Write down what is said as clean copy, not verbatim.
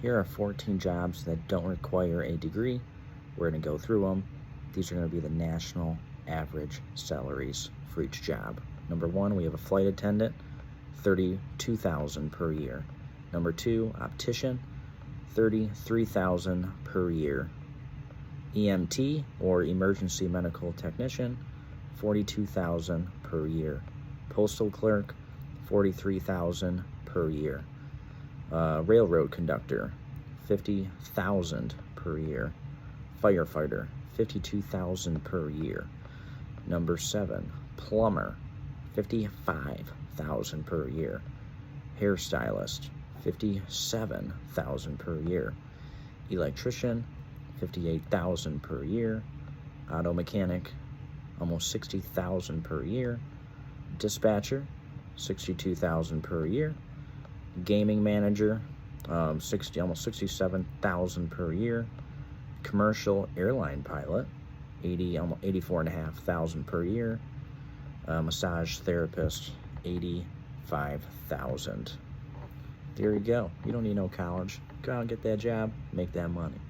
Here are 14 jobs that don't require a degree. We're going to go through them. These are going to be the national average salaries for each job. Number 1, we have a flight attendant, $32,000 per year. Number 2, optician, $33,000 per year. EMT, or emergency medical technician, $42,000 per year. Postal clerk, $43,000 per year. Railroad conductor, $50,000 per year. Firefighter, $52,000 per year. Number 7, plumber, $55,000 per year. Hairstylist, $57,000 per year. Electrician, $58,000 per year. Auto mechanic, almost $60,000 per year. Dispatcher, $62,000 per year. Gaming manager, almost $67,000 per year. Commercial airline pilot, almost $84,500 per year. Massage therapist, $85,000. There you go. You don't need no college. Go out and get that job, make that money.